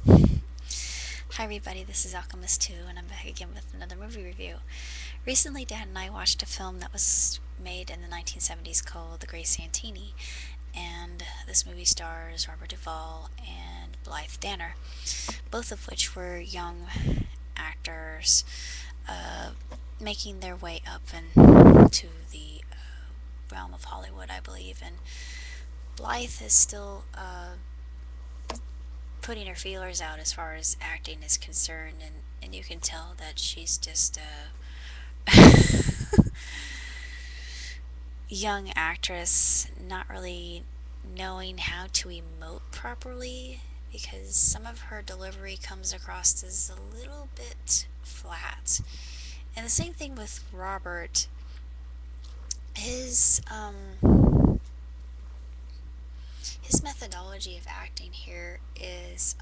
Hi everybody, this is Alchemist2 and I'm back again with another movie review. Recently Dad and I watched a film that was made in the 1970s called The Great Santini, and this movie stars Robert Duvall and Blythe Danner, both of which were young actors making their way up to the realm of Hollywood, I believe, and Blythe is still putting her feelers out as far as acting is concerned, and you can tell that she's just a young actress not really knowing how to emote properly, because some of her delivery comes across as a little bit flat. And the same thing with Robert. His methodology of acting here is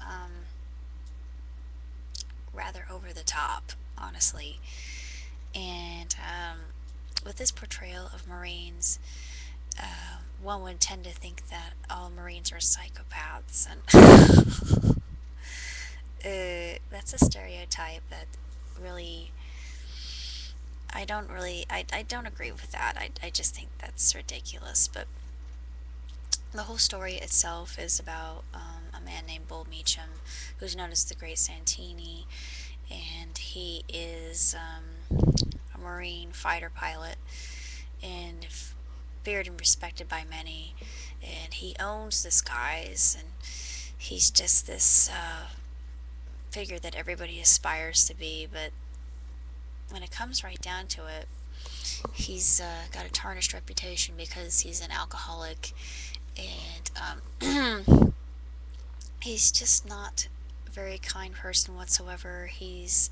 rather over the top, honestly. And with this portrayal of Marines, one would tend to think that all Marines are psychopaths, and that's a stereotype that really I don't agree with that. I just think that's ridiculous. But the whole story itself is about a man named Bull Meechum, who's known as the Great Santini, and he is a Marine fighter pilot, and feared and respected by many, and he owns the skies, and he's just this figure that everybody aspires to be. But when it comes right down to it, he's got a tarnished reputation because he's an alcoholic, and he's just not a very kind person whatsoever. He's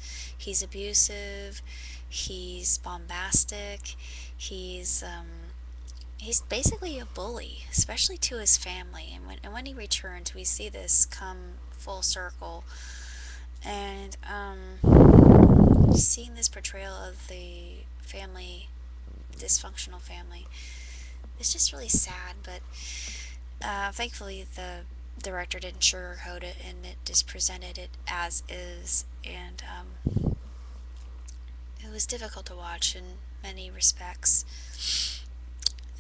abusive, he's bombastic, he's he's basically a bully, especially to his family. And when he returns, we see this come full circle. And seeing this portrayal of the family, dysfunctional family, it's just really sad. But thankfully, the director didn't sugarcoat it, and it just presented it as is. And it was difficult to watch in many respects.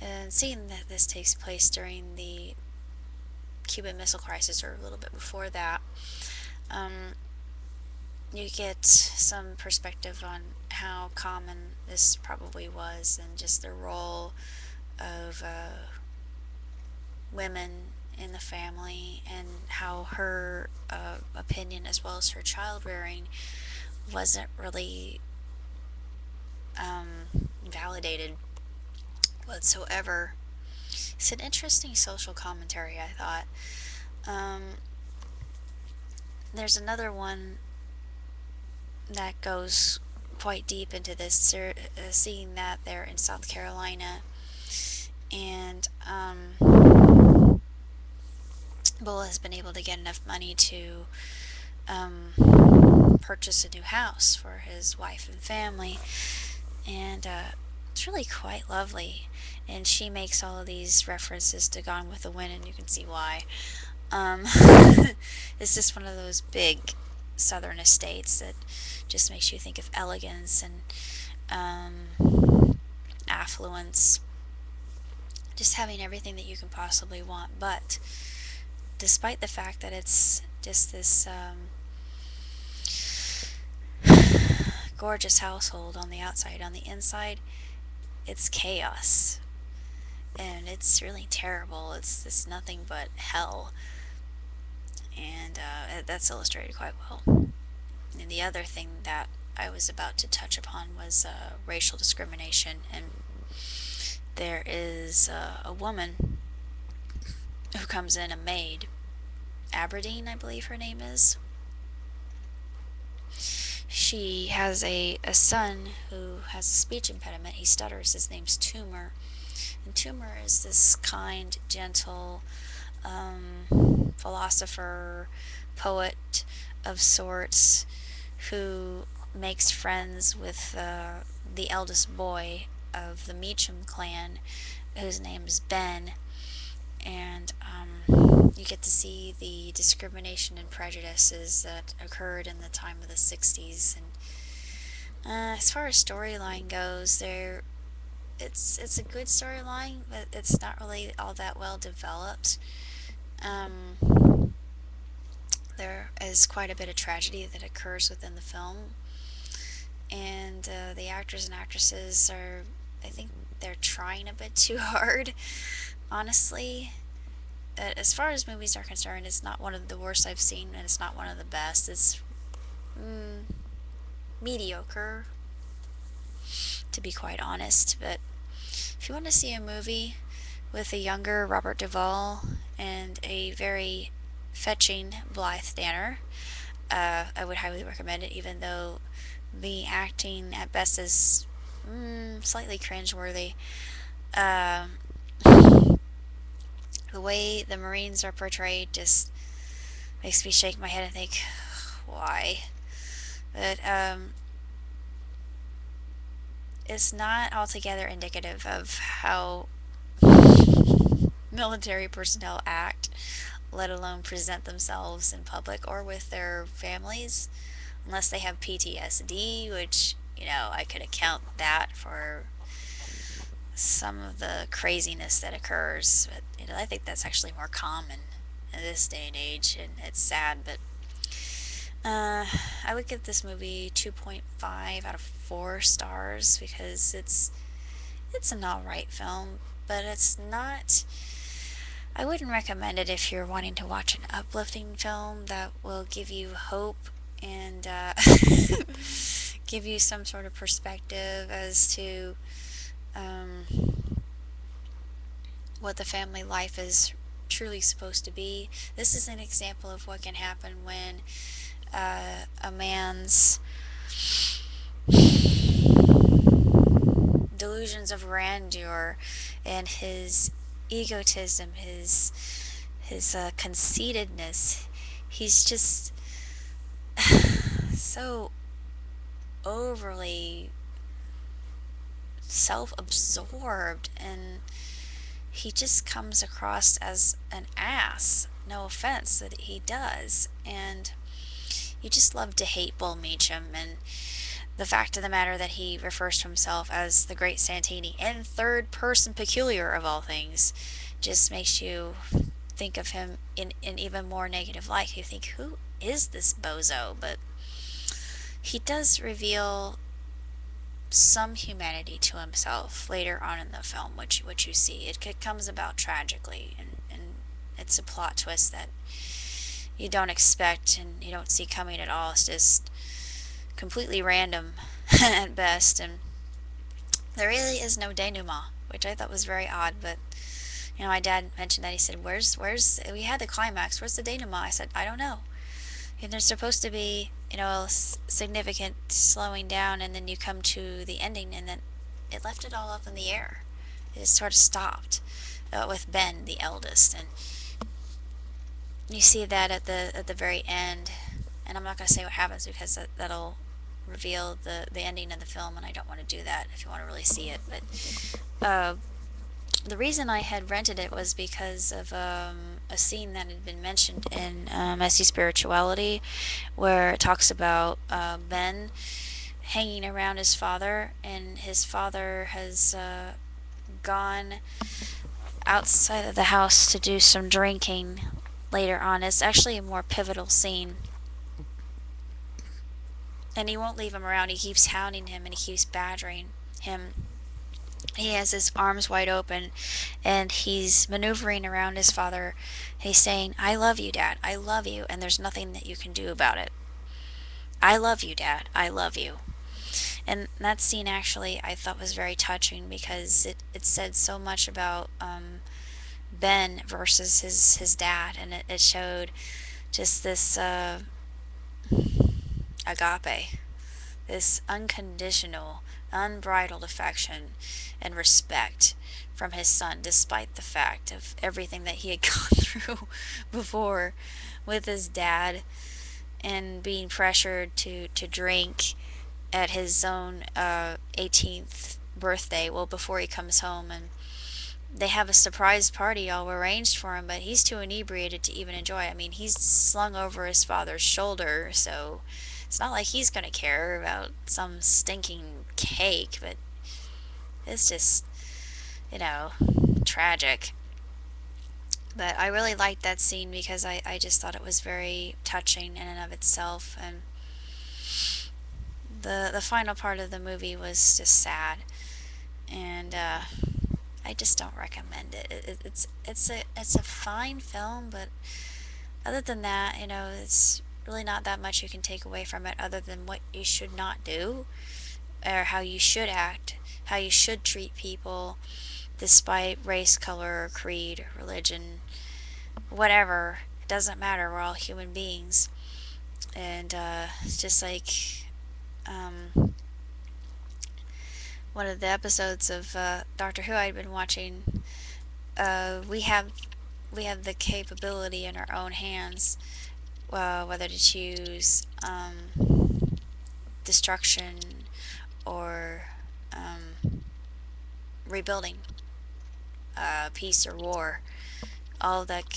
And seeing that this takes place during the Cuban Missile Crisis, or a little bit before that, you get some perspective on how common this probably was, and just the role of women in the family, and how her opinion as well as her child rearing wasn't really validated whatsoever. It's an interesting social commentary, I thought. There's another one that goes quite deep into this, seeing that they're in South Carolina, and Bull has been able to get enough money to purchase a new house for his wife and family, and it's really quite lovely. And she makes all of these references to Gone with the Wind, and you can see why. It's just one of those big southern estates that just makes you think of elegance and affluence, just having everything that you can possibly want. But despite the fact that it's just this gorgeous household on the outside, on the inside, it's chaos. And it's really terrible. It's nothing but hell. And that's illustrated quite well. And the other thing that I was about to touch upon was racial discrimination. And there is a woman who comes in, a maid, Aberdeen, I believe her name is. She has a son who has a speech impediment. He stutters. His name's Tumor. And Tumor is this kind, gentle philosopher, poet of sorts, who makes friends with the eldest boy of the Meechum clan, whose name is Ben. And You get to see the discrimination and prejudices that occurred in the time of the 60s. And as far as storyline goes, it's a good storyline, but it's not really all that well developed. There is quite a bit of tragedy that occurs within the film, and the actors and actresses are, I think, they're trying a bit too hard, honestly. As far as movies are concerned, it's not one of the worst I've seen, and it's not one of the best. It's mediocre, to be quite honest. But if you want to see a movie with a younger Robert Duvall and a very fetching Blythe Danner, I would highly recommend it, even though the acting at best is slightly cringeworthy. The way the Marines are portrayed just makes me shake my head and think, why? But it's not altogether indicative of how military personnel act, let alone present themselves in public or with their families, unless they have PTSD, which, I could account that for some of the craziness that occurs. But, I think that's actually more common in this day and age, and it's sad, but I would give this movie 2.5 out of 4 stars because it's an alright film, but it's not. I wouldn't recommend it if you're wanting to watch an uplifting film that will give you hope and give you some sort of perspective as to what the family life is truly supposed to be. This is an example of what can happen when a man's delusions of grandeur and his egotism, his conceitedness, he's just so overly self-absorbed, and he just comes across as an ass. No offense, that he does. And you just love to hate Bull Meechum, and the fact of the matter that he refers to himself as the Great Santini in third person peculiar of all things just makes you think of him in even more negative light. You think, who is this bozo? But he does reveal some humanity to himself later on in the film, which you see. It comes about tragically, and it's a plot twist that you don't expect and you don't see coming at all. It's just completely random at best, and there really is no denouement, which I thought was very odd. But my dad mentioned that. He said, where's we had the climax, where's the denouement? I said, I don't know. And there's supposed to be a significant slowing down, and then you come to the ending, and then it left it all up in the air. It just sort of stopped with Ben, the eldest, and you see that at the very end. And I'm not going to say what happens because that'll reveal the ending of the film, and I don't want to do that if you want to really see it. But the reason I had rented it was because of a scene that had been mentioned in Messy Spirituality, where it talks about Ben hanging around his father, and his father has gone outside of the house to do some drinking later on. It's actually a more pivotal scene. And he won't leave him around. He keeps hounding him and he keeps badgering him. He has his arms wide open and he's maneuvering around his father. He's saying, I love you, Dad. I love you. And there's nothing that you can do about it. I love you, Dad. I love you. And that scene actually I thought was very touching because it said so much about Ben versus his dad. And it showed just this agape, this unconditional, unbridled affection and respect from his son, despite the fact of everything that he had gone through before with his dad and being pressured to drink at his own 18th birthday, well, before he comes home. And they have a surprise party all arranged for him, but he's too inebriated to even enjoy it. I mean, he's slung over his father's shoulder, so it's not like he's gonna care about some stinking cake, but it's just, you know, tragic. But I really liked that scene because I just thought it was very touching in and of itself, and the final part of the movie was just sad, and I just don't recommend it. It's a fine film, but other than that, it's really not that much you can take away from it other than what you should not do, or how you should act, how you should treat people, despite race, color, creed, religion, whatever. It doesn't matter. We're all human beings, and it's just like one of the episodes of Doctor Who I'd been watching. We have the capability in our own hands, whether to choose destruction or rebuilding, peace or war. All of that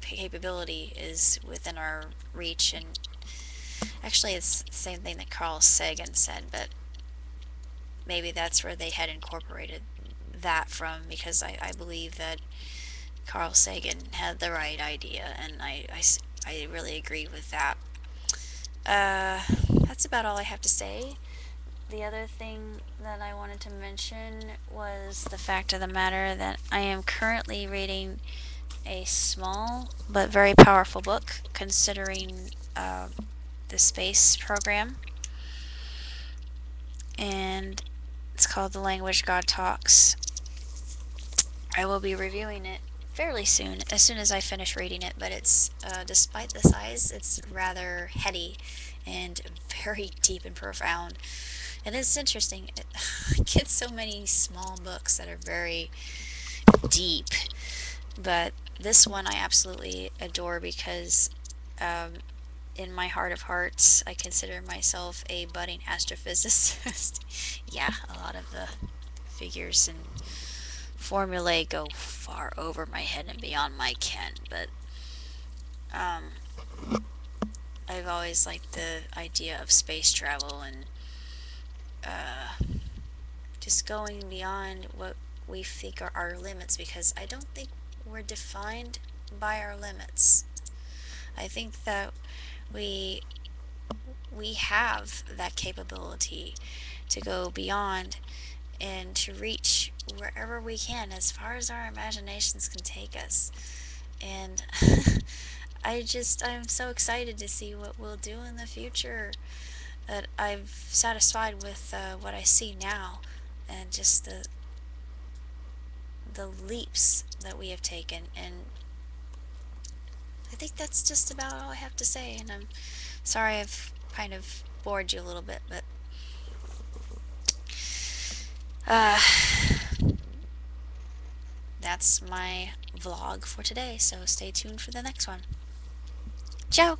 capability is within our reach, and actually it's the same thing that Carl Sagan said, but maybe that's where they had incorporated that from, because I believe that Carl Sagan had the right idea, and I really agree with that. That's about all I have to say. The other thing that I wanted to mention was the fact of the matter that I am currently reading a small but very powerful book considering the space program, and it's called The Language God Talks. I will be reviewing it fairly soon, as soon as I finish reading it, but it's, despite the size, it's rather heady and very deep and profound. And it's interesting. I get so many small books that are very deep, but this one I absolutely adore because in my heart of hearts, I consider myself a budding astrophysicist. Yeah, a lot of the figures and formulae go far over my head and beyond my ken, but I've always liked the idea of space travel and just going beyond what we think are our limits, because I don't think we're defined by our limits. I think that we we have that capability to go beyond and to reach wherever we can, as far as our imaginations can take us. And I'm so excited to see what we'll do in the future. That I'm satisfied with what I see now, and just the leaps that we have taken. And I think that's just about all I have to say. And I'm sorry I've kind of bored you a little bit, but uh, that's my vlog for today. So stay tuned for the next one. Ciao!